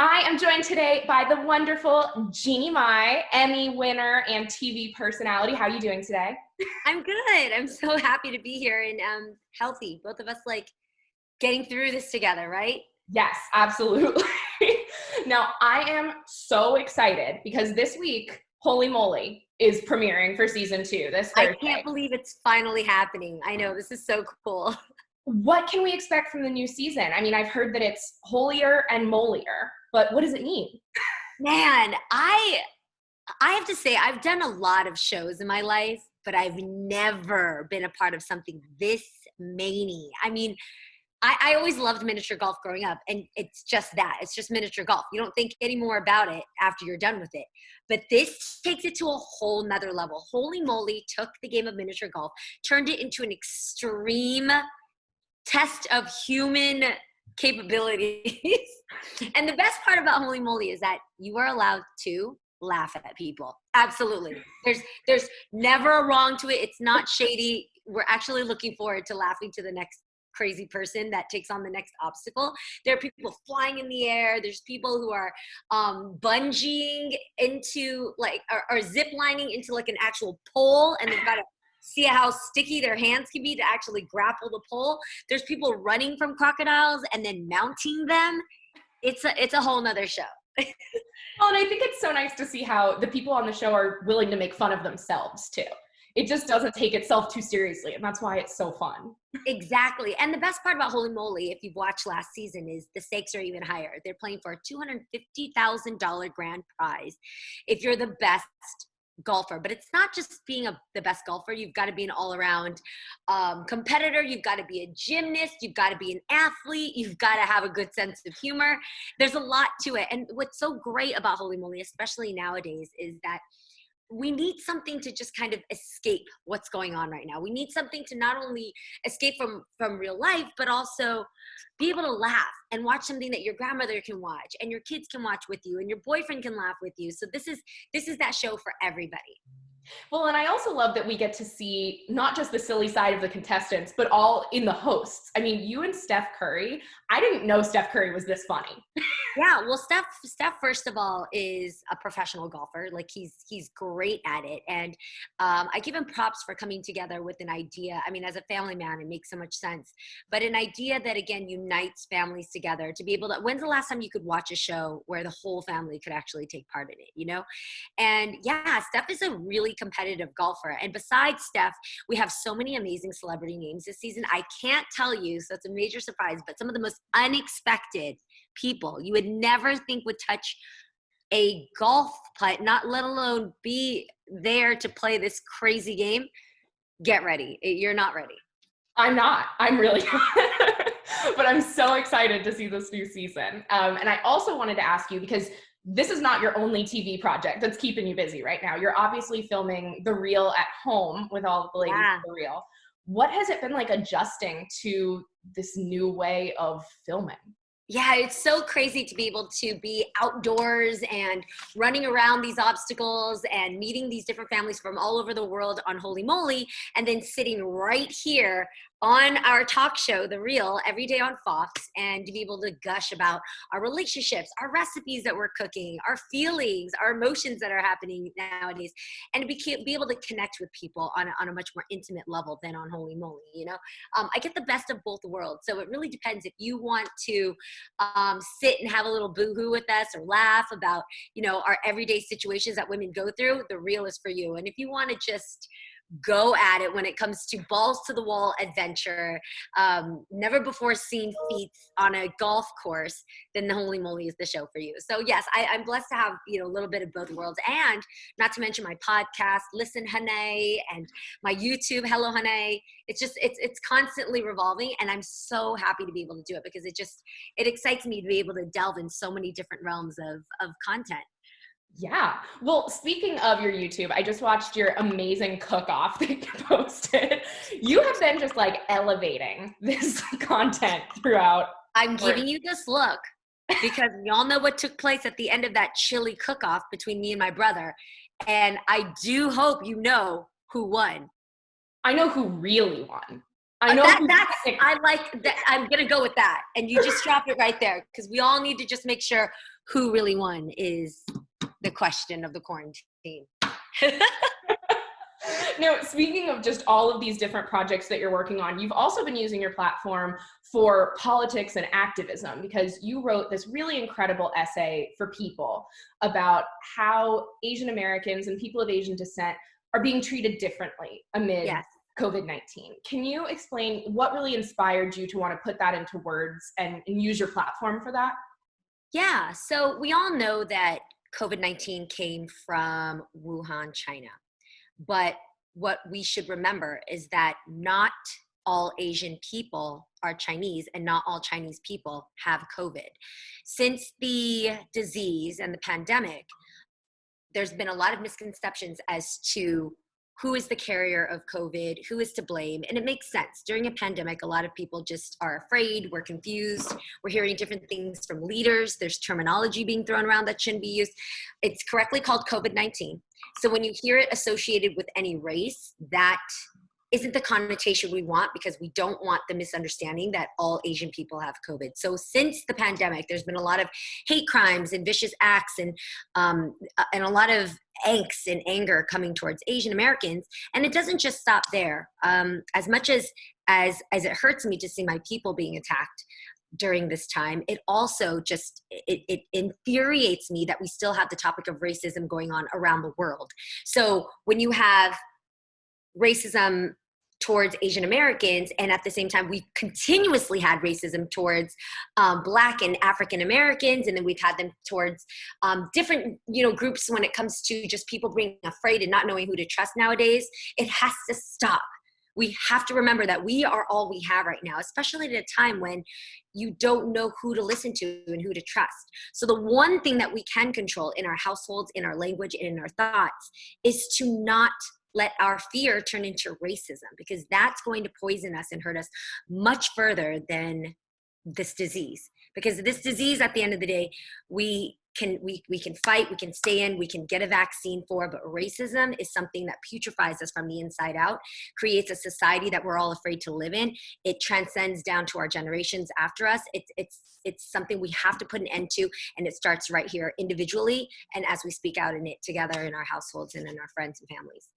I am joined today by the wonderful Jeannie Mai, Emmy winner and TV personality. How are you doing today? I'm good. I'm so happy to be here and healthy. Both of us getting through this together, right? Yes, absolutely. Now, I am so excited because this week, Holey Moley is premiering for season 2 this I Thursday. can't believe it's finally happening. I know, this is so cool. What can we expect from the new season? I mean, I've heard that it's holier and molier, but what does it mean? Man, I have to say I've done a lot of shows in my life, but I've never been a part of something this many. I mean, I always loved miniature golf growing up, and it's just that. It's just miniature golf. You don't think any more about it after you're done with it. But this takes it to a whole nother level. Holey Moley took the game of miniature golf, turned it into an extreme test of human capabilities. And the best part about Holey Moley is that you are allowed to laugh at people. Absolutely. There's never a wrong to it. It's not shady. We're actually looking forward to laughing to the next crazy person that takes on the next obstacle. There are people flying in the air. There's people who are bungeeing into or zip lining into an actual pole, and they've got to see how sticky their hands can be to actually grapple the pole. There's people running from crocodiles and then mounting them. It's a whole nother show. Well, and I think it's so nice to see how the people on the show are willing to make fun of themselves too. It just doesn't take itself too seriously, and that's why it's so fun. Exactly. And the best part about Holey Moley, if you've watched last season, is the stakes are even higher. They're playing for a $250,000 grand prize if you're the best golfer. But it's not just being the best golfer. You've got to be an all-around competitor. You've got to be a gymnast. You've got to be an athlete. You've got to have a good sense of humor. There's a lot to it. And what's so great about Holey Moley, especially nowadays, is that we need something to just kind of escape what's going on right now. We need something to not only escape from real life, but also be able to laugh and watch something that your grandmother can watch and your kids can watch with you and your boyfriend can laugh with you. So this is that show for everybody. Well, and I also love that we get to see not just the silly side of the contestants, but all in the hosts. I mean, you and Steph Curry, I didn't know Steph Curry was this funny. Yeah, well, Steph, first of all, is a professional golfer. He's great at it. And I give him props for coming together with an idea. I mean, as a family man, it makes so much sense. But an idea that, again, unites families together to be able to, when's the last time you could watch a show where the whole family could actually take part in it, And yeah, Steph is a really competitive golfer. And besides Steph, we have so many amazing celebrity names this season. I can't tell you, so it's a major surprise, but some of the most unexpected people you would never think would touch a golf putt, not let alone be there to play this crazy game. Get ready. You're not ready. I'm not. I'm really not. But I'm so excited to see this new season. And I also wanted to ask you, because this is not your only TV project that's keeping you busy right now. You're obviously filming The Real at home with all of the ladies of The Real. What has it been like adjusting to this new way of filming? Yeah, it's so crazy to be able to be outdoors and running around these obstacles and meeting these different families from all over the world on Holey Moley, and then sitting right here on our talk show, The Real, every day on Fox, and to be able to gush about our relationships, our recipes that we're cooking, our feelings, our emotions that are happening nowadays, and to be able to connect with people on a much more intimate level than on Holey Moley, I get the best of both worlds. So it really depends if you want to sit and have a little boohoo with us or laugh about, our everyday situations that women go through. The Real is for you. And if you want to just go at it when it comes to balls to the wall adventure, never before seen feats on a golf course, then the Holey Moley is the show for you. So yes, I'm blessed to have a little bit of both worlds, and not to mention my podcast, Listen Honey, and my YouTube, Hello Honey. It's constantly revolving, and I'm so happy to be able to do it because it excites me to be able to delve in so many different realms of content. Yeah. Well, speaking of your YouTube, I just watched your amazing cook-off that you posted. You have been just elevating this content throughout. I'm giving you this look because y'all know what took place at the end of that chili cook-off between me and my brother. And I do hope you know who won. I know who really won. I know I like that. I'm going to go with that. And you just dropped it right there because we all need to just make sure who really won is the question of the quarantine. Now, speaking of just all of these different projects that you're working on, you've also been using your platform for politics and activism, because you wrote this really incredible essay for People about how Asian Americans and people of Asian descent are being treated differently amid Yes. COVID-19. Can you explain what really inspired you to want to put that into words and use your platform for that? Yeah, so we all know that COVID-19 came from Wuhan, China. But what we should remember is that not all Asian people are Chinese, and not all Chinese people have COVID. Since the disease and the pandemic, there's been a lot of misconceptions as to who is the carrier of COVID, who is to blame. And it makes sense. During a pandemic, a lot of people just are afraid, we're confused, we're hearing different things from leaders, there's terminology being thrown around that shouldn't be used. It's correctly called COVID-19. So when you hear it associated with any race, that isn't the connotation we want, because we don't want the misunderstanding that all Asian people have COVID. So since the pandemic, there's been a lot of hate crimes and vicious acts and a lot of angst and anger coming towards Asian Americans. And it doesn't just stop there. As much as it hurts me to see my people being attacked during this time, it also just, it infuriates me that we still have the topic of racism going on around the world. So when you have racism towards Asian Americans, and at the same time, we've continuously had racism towards Black and African Americans, and then we've had them towards different, groups when it comes to just people being afraid and not knowing who to trust nowadays. It has to stop. We have to remember that we are all we have right now, especially at a time when you don't know who to listen to and who to trust. So the one thing that we can control in our households, in our language, and in our thoughts is to not let our fear turn into racism, because that's going to poison us and hurt us much further than this disease. Because this disease, at the end of the day, we can fight, we can stay in, we can get a vaccine for, but racism is something that putrefies us from the inside out, creates a society that we're all afraid to live in. It transcends down to our generations after us. It's something we have to put an end to, and it starts right here individually, and as we speak out in it together in our households and in our friends and families.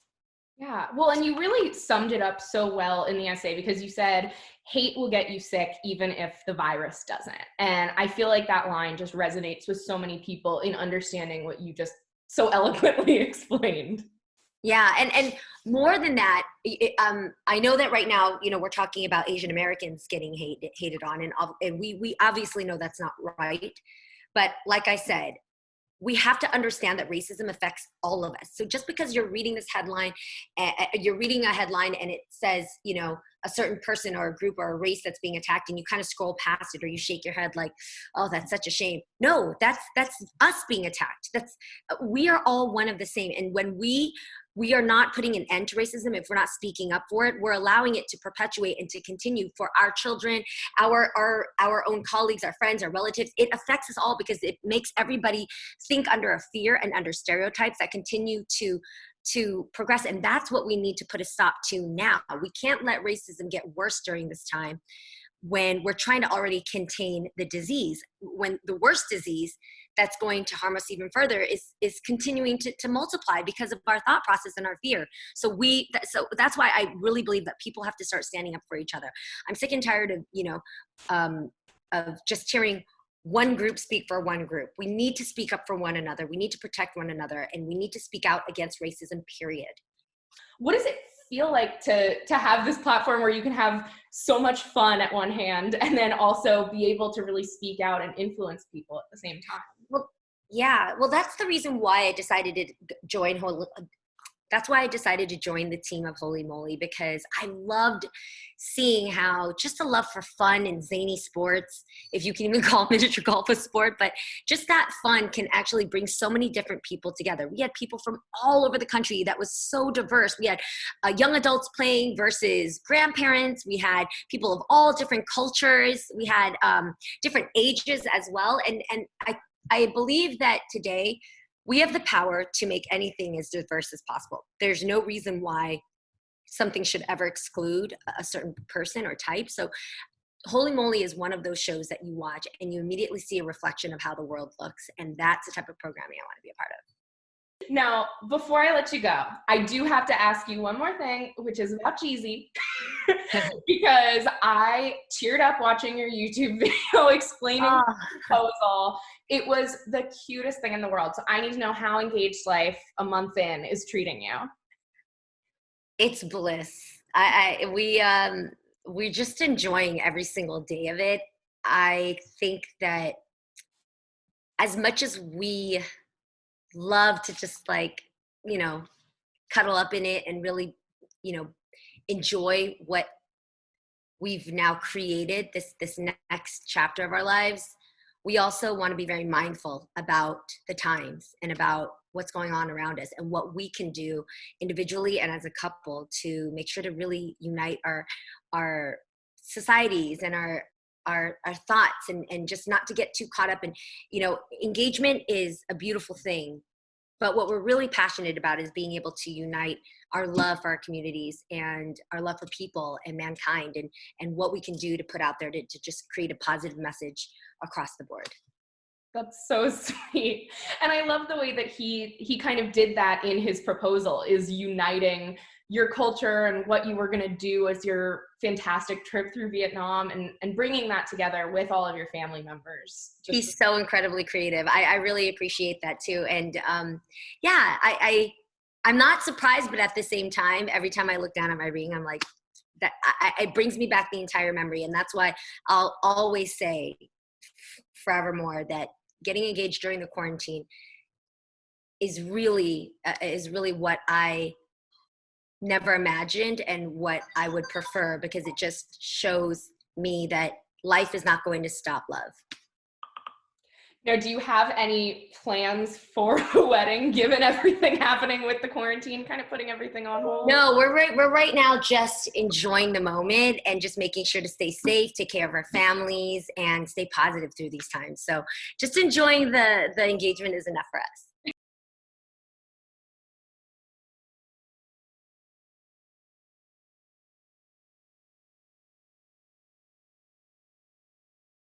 Yeah, well, and you really summed it up so well in the essay, because you said hate will get you sick even if the virus doesn't. And I feel like that line just resonates with so many people in understanding what you just so eloquently explained. Yeah, and more than that, I know that right now, we're talking about Asian Americans getting hated on, and we obviously know that's not right. But like I said, we have to understand that racism affects all of us. So just because you're reading this headline, you're reading a headline and it says, a certain person or a group or a race that's being attacked, and you kind of scroll past it, or you shake your head like, oh, that's such a shame. No, that's us being attacked. We are all one of the same. And when we are not putting an end to racism, if we're not speaking up for it, we're allowing it to perpetuate and to continue for our children, our own colleagues, our friends, our relatives. It affects us all, because it makes everybody think under a fear and under stereotypes that continue to progress. And that's what we need to put a stop to now. We can't let racism get worse during this time when we're trying to already contain the disease, when the worst disease that's going to harm us even further is continuing to multiply because of our thought process and our fear. So that's why I really believe that people have to start standing up for each other. I'm sick and tired of just hearing one group speak for one group. We need to speak up for one another. We need to protect one another, and we need to speak out against racism, period. What does it feel like to have this platform where you can have so much fun at one hand and then also be able to really speak out and influence people at the same time? Well, yeah. Well, that's the reason why I decided to join That's why I decided to join the team of Holey Moley, because I loved seeing how just a love for fun and zany sports, if you can even call miniature golf a sport, but just that fun can actually bring so many different people together. We had people from all over the country that was so diverse. We had young adults playing versus grandparents. We had people of all different cultures. We had different ages as well. And I believe that today, we have the power to make anything as diverse as possible. There's no reason why something should ever exclude a certain person or type. So Holey Moley is one of those shows that you watch and you immediately see a reflection of how the world looks. And that's the type of programming I want to be a part of. Now, before I let you go, I do have to ask you one more thing, which is about Jeezy, because I teared up watching your YouTube video explaining the proposal. It was the cutest thing in the world. So I need to know how Engaged Life a month in is treating you. It's bliss. We're just enjoying every single day of it. I think that as much as we love to just like, you know, cuddle up in it and really, you know, enjoy what we've now created, this next chapter of our lives, we also want to be very mindful about the times and about what's going on around us and what we can do individually and as a couple to make sure to really unite our societies and our thoughts and just not to get too caught up in, you know, engagement is a beautiful thing. But what we're really passionate about is being able to unite our love for our communities and our love for people and mankind and what we can do to put out there to just create a positive message across the board. That's so sweet. And I love the way that he kind of did that in his proposal, is uniting your culture and what you were going to do as your fantastic trip through Vietnam and bringing that together with all of your family members. He's so incredibly creative. I really appreciate that too. And yeah, I'm not surprised, but at the same time, every time I look down at my ring, I'm like, that it brings me back the entire memory. And that's why I'll always say forevermore that getting engaged during the quarantine is really what I never imagined and what I would prefer, because it just shows me that life is not going to stop love. Now, do you have any plans for a wedding, given everything happening with the quarantine, kind of putting everything on hold? No, we're right now just enjoying the moment and just making sure to stay safe, take care of our families, and stay positive through these times. So just enjoying the engagement is enough for us.